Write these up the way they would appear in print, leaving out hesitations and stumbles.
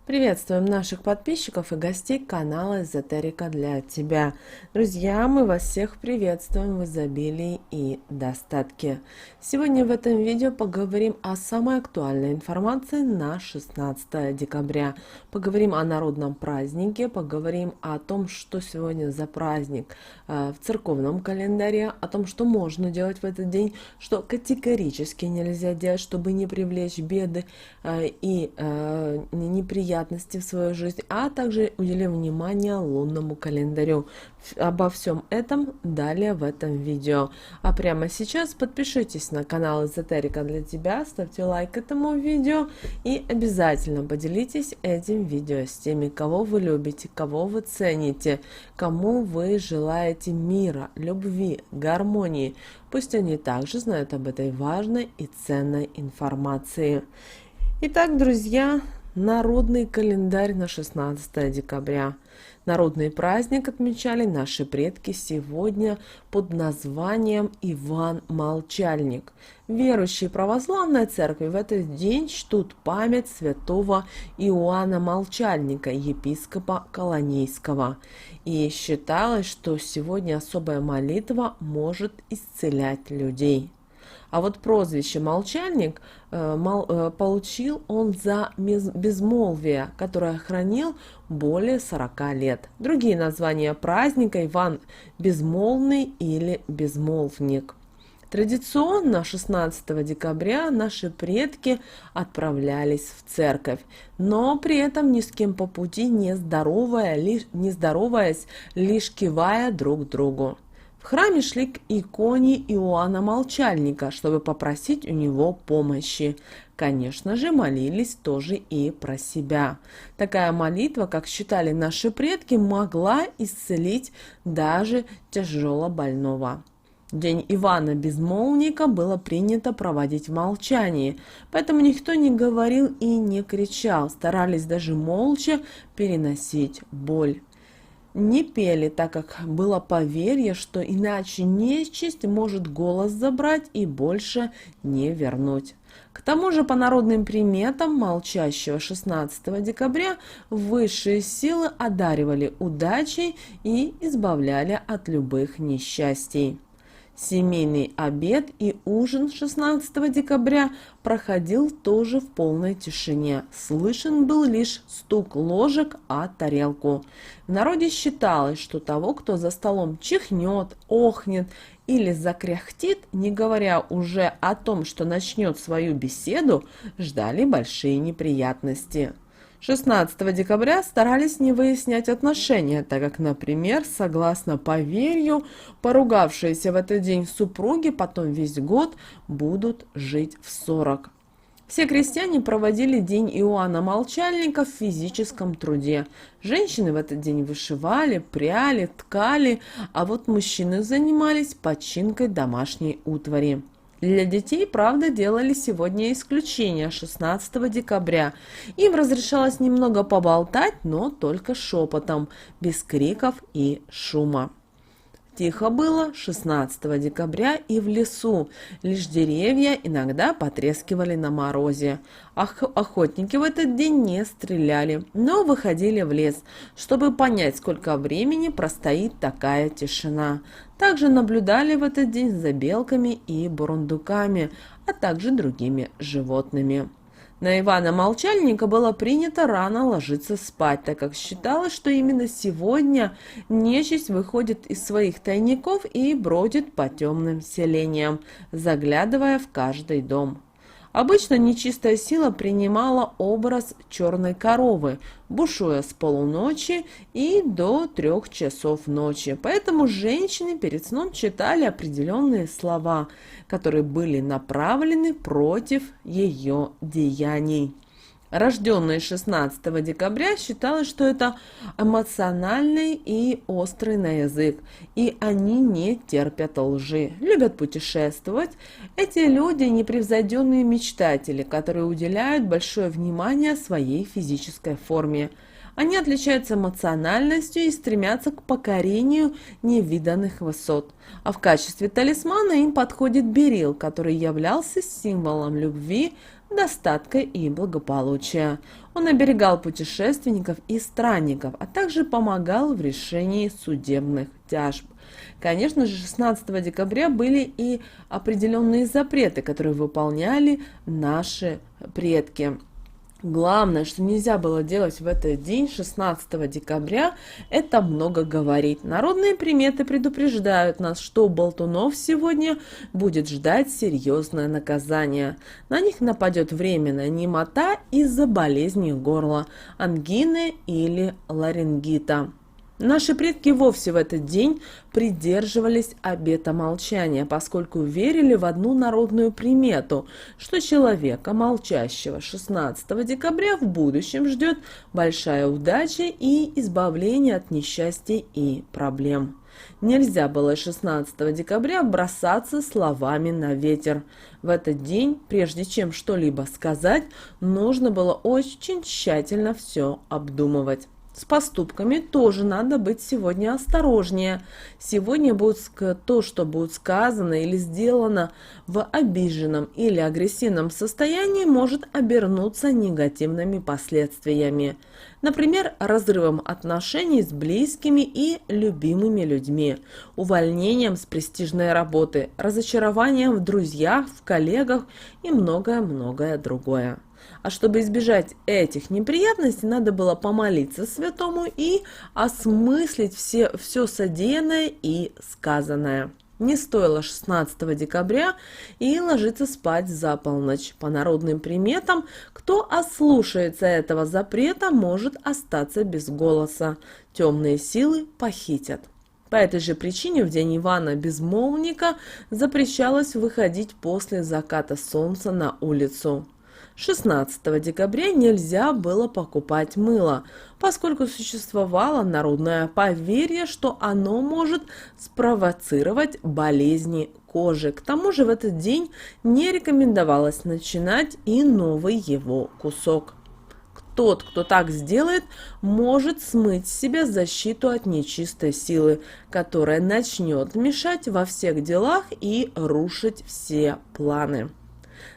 Приветствуем наших подписчиков и гостей канала Эзотерика для тебя. Друзья, мы вас всех приветствуем в изобилии и достатке. Сегодня в этом видео поговорим о самой актуальной информации на 16 декабря. Поговорим о народном празднике, поговорим о том, что сегодня за праздник в церковном календаре, о том, что можно делать в этот день, что категорически нельзя делать, чтобы не привлечь беды и неприятности в свою жизнь, а также уделим внимание лунному календарю. Обо всем этом далее в этом видео. А прямо сейчас подпишитесь на канал Эзотерика для тебя, ставьте лайк этому видео и обязательно поделитесь этим видео с теми, кого вы любите, кого вы цените, кому вы желаете мира, любви, гармонии. Пусть они также знают об этой важной и ценной информации. Итак, друзья, народный календарь на 16 декабря. Народный праздник отмечали наши предки сегодня под названием Иван Молчальник. Верующие православной церкви в этот день чтут память святого Иоанна Молчальника, епископа Колонейского. И считалось, что сегодня особая молитва может исцелять людей. А вот прозвище «Молчальник» получил он за безмолвие, которое хранил более 40 лет. Другие названия праздника – Иван Безмолвный или Безмолвник. Традиционно 16 декабря наши предки отправлялись в церковь, но при этом ни с кем по пути не здороваясь, лишь кивая друг другу. В храме шли к иконе Иоанна Молчальника, чтобы попросить у него помощи. Конечно же, молились тоже и про себя. Такая молитва, как считали наши предки, могла исцелить даже тяжело больного. День Ивана Безмолвника было принято проводить в молчании, поэтому никто не говорил и не кричал, старались даже молча переносить боль. Не пели, так как было поверье, что иначе нечисть может голос забрать и больше не вернуть. К тому же, по народным приметам молчащего 16 декабря высшие силы одаривали удачей и избавляли от любых несчастий. Семейный обед и ужин 16 декабря проходил тоже в полной тишине. Слышен был лишь стук ложек о тарелку. В народе считалось, что того, кто за столом чихнет, охнет или закряхтит, не говоря уже о том, что начнет свою беседу, ждали большие неприятности. 16 декабря старались не выяснять отношения, так как, например, согласно поверью, поругавшиеся в этот день супруги потом весь год будут жить в 40. Все крестьяне проводили день Иоанна Молчальника в физическом труде. Женщины в этот день вышивали, пряли, ткали, а вот мужчины занимались починкой домашней утвари. Для детей, правда, делали сегодня исключение 16 декабря. Им разрешалось немного поболтать, но только шепотом, без криков и шума. Тихо было 16 декабря и в лесу, лишь деревья иногда потрескивали на морозе. Охотники в этот день не стреляли, но выходили в лес, чтобы понять, сколько времени простоит такая тишина. Также наблюдали в этот день за белками и бурундуками, а также другими животными. На Ивана Молчальника было принято рано ложиться спать, так как считалось, что именно сегодня нечисть выходит из своих тайников и бродит по темным селениям, заглядывая в каждый дом. Обычно нечистая сила принимала образ черной коровы, бушуя с полуночи и до 3 часов ночи. Поэтому женщины перед сном читали определенные слова, которые были направлены против ее деяний. Рожденные 16 декабря считалось, что это эмоциональный и острый на язык, и они не терпят лжи, любят путешествовать. Эти люди – непревзойденные мечтатели, которые уделяют большое внимание своей физической форме. Они отличаются эмоциональностью и стремятся к покорению невиданных высот. А в качестве талисмана им подходит берил, который являлся символом любви, достатка и благополучия. Он оберегал путешественников и странников, а также помогал в решении судебных тяжб. Конечно же, 16 декабря были и определенные запреты, которые выполняли наши предки. Главное, что нельзя было делать в этот день, 16 декабря, это много говорить. Народные приметы предупреждают нас, что у болтунов сегодня будет ждать серьезное наказание. На них нападет временная немота из-за болезни горла, ангины или ларингита. Наши предки вовсе в этот день придерживались обета молчания, поскольку верили в одну народную примету, что человека, молчащего 16 декабря, в будущем ждет большая удача и избавление от несчастий и проблем. Нельзя было 16 декабря бросаться словами на ветер. В этот день, прежде чем что-либо сказать, нужно было очень тщательно все обдумывать. С поступками тоже надо быть сегодня осторожнее. Сегодня то, что будет сказано или сделано в обиженном или агрессивном состоянии, может обернуться негативными последствиями. Например, разрывом отношений с близкими и любимыми людьми, увольнением с престижной работы, разочарованием в друзьях, в коллегах и многое-многое другое. А чтобы избежать этих неприятностей, надо было помолиться святому и осмыслить все содеянное и сказанное. Не стоило 16 декабря и ложиться спать за полночь. По народным приметам, кто ослушается этого запрета, может остаться без голоса. Темные силы похитят. По этой же причине в день Ивана Безмолвника запрещалось выходить после заката солнца на улицу. 16 декабря нельзя было покупать мыло, поскольку существовало народное поверье, что оно может спровоцировать болезни кожи. К тому же в этот день не рекомендовалось начинать и новый его кусок. Тот, кто так сделает, может смыть с себя защиту от нечистой силы, которая начнет мешать во всех делах и рушить все планы.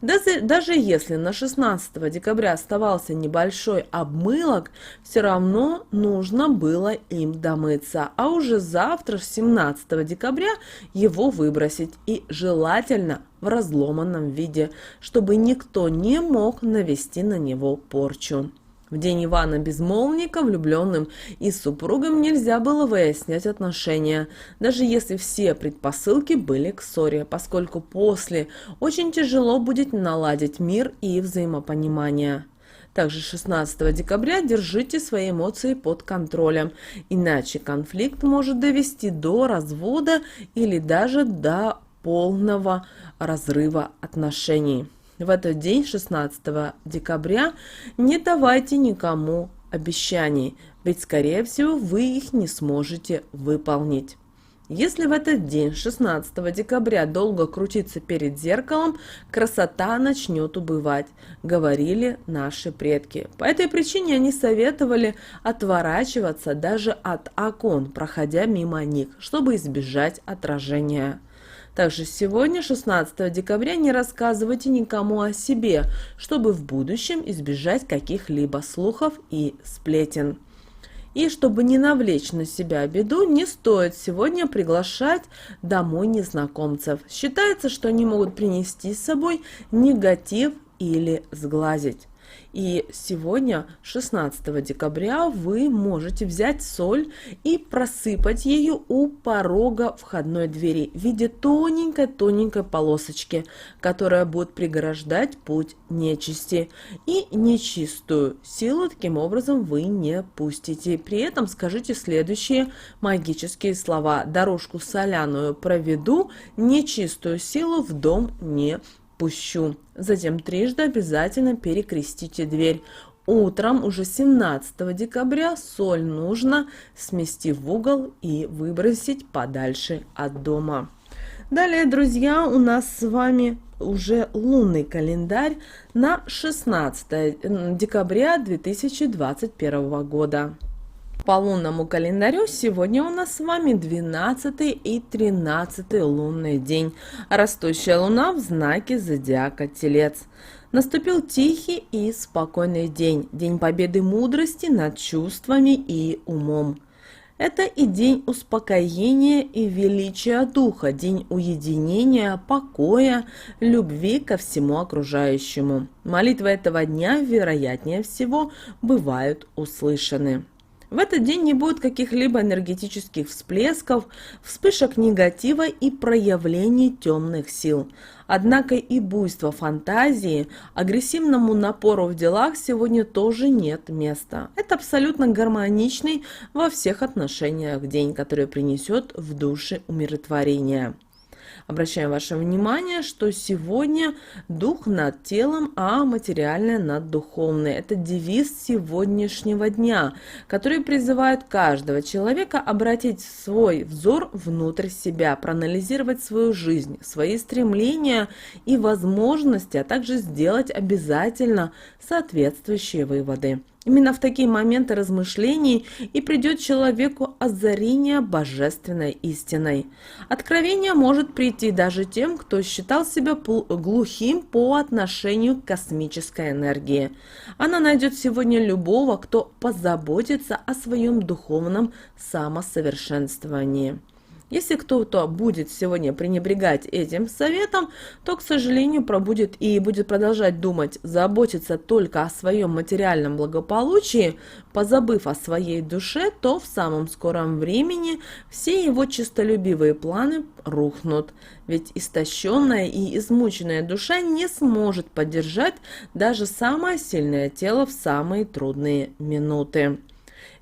Даже если на 16 декабря оставался небольшой обмылок, все равно нужно было им домыться, а уже завтра, 17 декабря, его выбросить и желательно в разломанном виде, чтобы никто не мог навести на него порчу. В день Ивана Безмолвника влюбленным и супругам нельзя было выяснять отношения, даже если все предпосылки были к ссоре, поскольку после очень тяжело будет наладить мир и взаимопонимание. Также 16 декабря держите свои эмоции под контролем, иначе конфликт может довести до развода или даже до полного разрыва отношений. В этот день, 16 декабря, не давайте никому обещаний, ведь, скорее всего, вы их не сможете выполнить. Если в этот день, 16 декабря, долго крутиться перед зеркалом, красота начнет убывать, говорили наши предки. По этой причине они советовали отворачиваться даже от окон, проходя мимо них, чтобы избежать отражения. Также сегодня, 16 декабря, не рассказывайте никому о себе, чтобы в будущем избежать каких-либо слухов и сплетен. И чтобы не навлечь на себя беду, не стоит сегодня приглашать домой незнакомцев. Считается, что они могут принести с собой негатив или сглазить. И сегодня, 16 декабря, вы можете взять соль и просыпать ее у порога входной двери в виде тоненькой-тоненькой полосочки, которая будет преграждать путь нечисти. И нечистую силу таким образом вы не пустите. При этом скажите следующие магические слова. Дорожку соляную проведу, нечистую силу в дом не пущу. Затем трижды обязательно перекрестите дверь. Утром, уже 17 декабря, соль нужно смести в угол и выбросить подальше от дома. Далее, друзья, у нас с вами уже лунный календарь на 16 декабря 2021 года. По лунному календарю сегодня у нас с вами 12 и 13 лунный день. Растущая луна в знаке зодиака Телец. Наступил тихий и спокойный день, день победы мудрости над чувствами и умом. Это и день успокоения и величия духа, день уединения, покоя, любви ко всему окружающему. Молитвы этого дня, вероятнее всего, бывают услышаны. В этот день не будет каких-либо энергетических всплесков, вспышек негатива и проявлений темных сил. Однако и буйства фантазии, агрессивному напору в делах сегодня тоже нет места. Это абсолютно гармоничный во всех отношениях день, который принесет в душе умиротворение. Обращаем ваше внимание, что сегодня дух над телом, а материальное над духовным. Это девиз сегодняшнего дня, который призывает каждого человека обратить свой взор внутрь себя, проанализировать свою жизнь, свои стремления и возможности, а также сделать обязательно соответствующие выводы. Именно в такие моменты размышлений и придет человеку озарение божественной истиной. Откровение может прийти даже тем, кто считал себя глухим по отношению к космической энергии. Она найдет сегодня любого, кто позаботится о своем духовном самосовершенствовании. Если кто-то будет сегодня пренебрегать этим советом, то, к сожалению, пробудет и будет продолжать думать, заботиться только о своем материальном благополучии, позабыв о своей душе, то в самом скором времени все его честолюбивые планы рухнут. Ведь истощенная и измученная душа не сможет поддержать даже самое сильное тело в самые трудные минуты.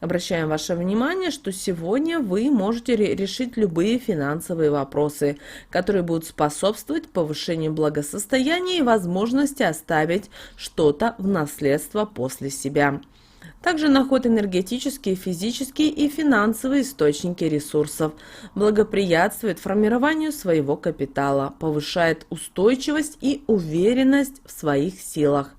Обращаем ваше внимание, что сегодня вы можете решить любые финансовые вопросы, которые будут способствовать повышению благосостояния и возможности оставить что-то в наследство после себя. Также находят энергетические, физические и финансовые источники ресурсов, благоприятствует формированию своего капитала, повышает устойчивость и уверенность в своих силах.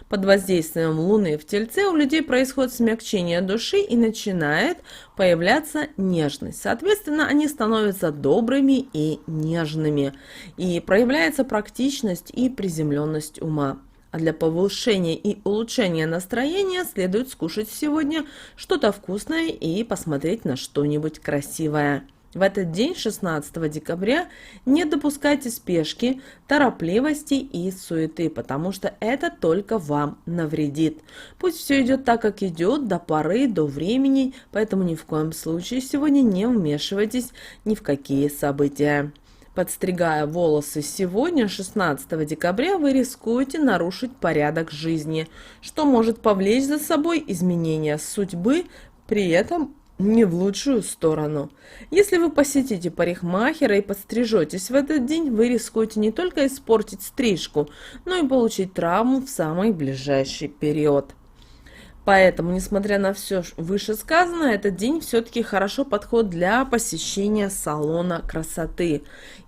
Под воздействием Луны в Тельце у людей происходит смягчение души и начинает появляться нежность. Соответственно, они становятся добрыми и нежными, и проявляется практичность и приземленность ума. А для повышения и улучшения настроения следует скушать сегодня что-то вкусное и посмотреть на что-нибудь красивое. В этот день, 16 декабря, не допускайте спешки, торопливости и суеты, потому что это только вам навредит. Пусть все идет так, как идет, до поры, до времени, поэтому ни в коем случае сегодня не вмешивайтесь ни в какие события. Подстригая волосы сегодня, 16 декабря, вы рискуете нарушить порядок жизни, что может повлечь за собой изменения судьбы, при этом не в лучшую сторону. Если вы посетите парикмахера и подстрижетесь в этот день, вы рискуете не только испортить стрижку, но и получить травму в самый ближайший период. Поэтому, несмотря на все вышесказанное, этот день все-таки хорошо подходит для посещения салона красоты.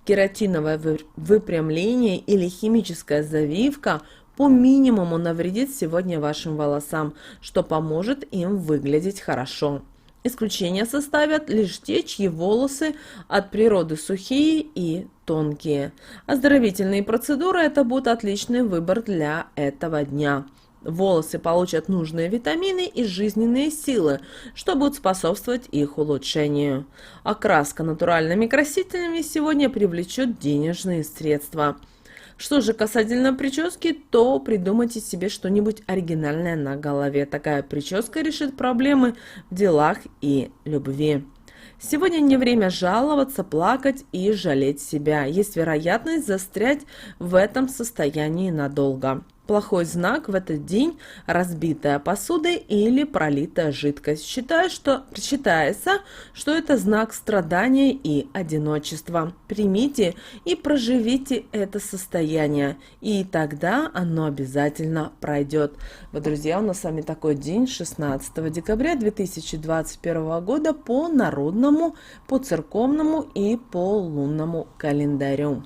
Кератиновое выпрямление или химическая завивка по минимуму навредит сегодня вашим волосам, что поможет им выглядеть хорошо. Исключение составят лишь те, чьи волосы от природы сухие и тонкие. Оздоровительные процедуры – это будет отличный выбор для этого дня. Волосы получат нужные витамины и жизненные силы, что будет способствовать их улучшению. Окраска натуральными красителями сегодня привлечет денежные средства. Что же касательно прически, то придумайте себе что-нибудь оригинальное на голове. Такая прическа решит проблемы в делах и любви. Сегодня не время жаловаться, плакать и жалеть себя. Есть вероятность застрять в этом состоянии надолго. Плохой знак в этот день – разбитая посуда или пролитая жидкость. Считается, что это знак страдания и одиночества. Примите и проживите это состояние, и тогда оно обязательно пройдет. Вот, друзья, у нас с вами такой день, 16 декабря 2021 года по народному, по церковному и по лунному календарю.